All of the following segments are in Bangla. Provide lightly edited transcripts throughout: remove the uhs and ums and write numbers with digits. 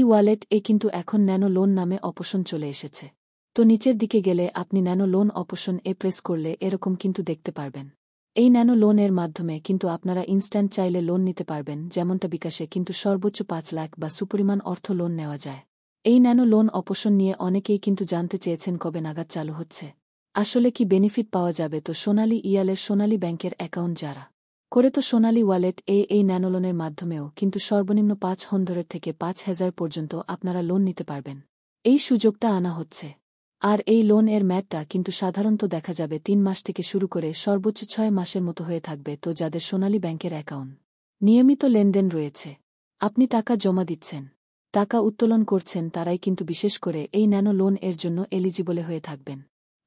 ওয়ালেট কিন্তু এখন ন্যানো লোন নামে অপশন চলে এসেছে। তো নিচের দিকে গেলে আপনি ন্যানো লোন অপশন প্রেস করলে এরকম কিন্তু দেখতে পারবেন। এই ন্যানো লোনের মাধ্যমে কিন্তু আপনারা ইনস্ট্যান্ট চাইলে লোন নিতে পারবেন, যেমনটা বিকাশে কিন্তু সর্বোচ্চ 5 লাখ বা সুপরিমাণ অর্থ লোন নেওয়া যায়। এই ন্যানো লোন অপশন নিয়ে অনেকেই কিন্তু জানতে চেয়েছেন কবে নাগাদ চালু হচ্ছে, আসলে কি বেনিফিট পাওয়া যাবে। তো সোনালী ইয়ালের সোনালী ব্যাংকের অ্যাকাউন্ট যারা করে, তো সোনালী ওয়ালেট এই ন্যানোলোনের মাধ্যমেও কিন্তু সর্বনিম্ন 500 থেকে 5,000 পর্যন্ত আপনারা লোন নিতে পারবেন। এই সুযোগটা আনা হচ্ছে। আর এই লোন ম্যাদটা কিন্তু সাধারণত দেখা যাবে 3 মাস থেকে শুরু করে সর্বোচ্চ 6 মাসের মতো হয়ে থাকবে। তো যাদের সোনালী ব্যাংকের অ্যাকাউন্ট নিয়মিত লেনদেন রয়েছে, আপনি টাকা জমা দিচ্ছেন, টাকা উত্তোলন করছেন, তারাই কিন্তু বিশেষ করে এই ন্যানো লোন জন্য এলিজিবল হয়ে থাকবেন।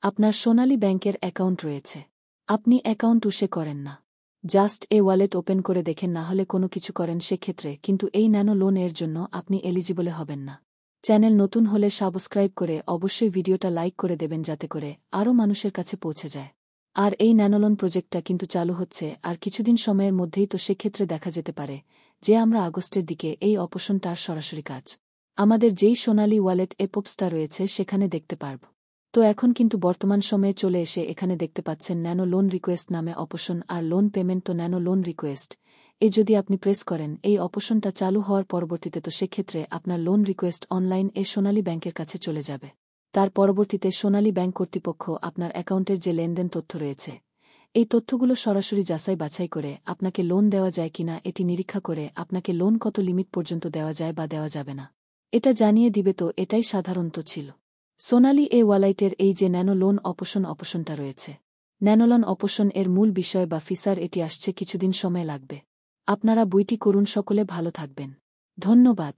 আপনার সোনালী ব্যাংকের অ্যাকাউন্ট রয়েছে, আপনি অ্যাকাউন্ট উসে করেন না, জাস্ট ওয়ালেট ওপেন করে দেখেন, না হলে কোনো কিছু করেন, সেক্ষেত্রে কিন্তু এই ন্যানো লোন জন্য আপনি এলিজিবল হবেন না। চ্যানেল নতুন হলে সাবস্ক্রাইব করে অবশ্যই ভিডিওটা লাইক করে দেবেন, যাতে করে আরও মানুষের কাছে পৌঁছে যায়। আর এই ন্যানোলোন প্রজেক্টটা কিন্তু চালু হচ্ছে আর কিছুদিন সময়ের মধ্যেই, তো সেক্ষেত্রে দেখা যেতে পারে যে আমরা আগস্টের দিকে এই অপশনটার সরাসরি কাজ আমাদের যেই সোনালী ওয়ালেট অ্যাপসটা রয়েছে সেখানে দেখতে পারব। তো এখন কিন্তু বর্তমান সময়ে চলে এসে এখানে দেখতে পাচ্ছেন ন্যানো লোন রিকোয়েস্ট নামে অপশন আর লোন পেমেন্ট। তো ন্যানো লোন রিকোয়েস্ট যদি আপনি প্রেস করেন এই অপশনটা চালু হওয়ার পরবর্তীতে, তো সেক্ষেত্রে আপনার লোন রিকোয়েস্ট অনলাইন সোনালী ব্যাংকের কাছে চলে যাবে। তার পরবর্তীতে সোনালী ব্যাংক কর্তৃপক্ষ আপনার অ্যাকাউন্টের যে লেনদেন তথ্য রয়েছে এই তথ্যগুলো সরাসরি যাচাই বাছাই করে আপনাকে লোন দেওয়া যায় কিনা এটি নিরীক্ষা করে আপনাকে লোন কত লিমিট পর্যন্ত দেওয়া যায় বা দেওয়া যাবে না এটা জানিয়ে দিবে। তো এটাই সাধারণত ছিল সোনালী ওয়ালেটের এই যে ন্যানো লোন অপশনটা রয়েছে। ন্যানোলোন অপশন মূল বিষয় বা ফিচার এটি আসছে কিছুদিন সময় লাগবে। আপনারা বইটি করুন, সকলে ভালো থাকবেন। ধন্যবাদ।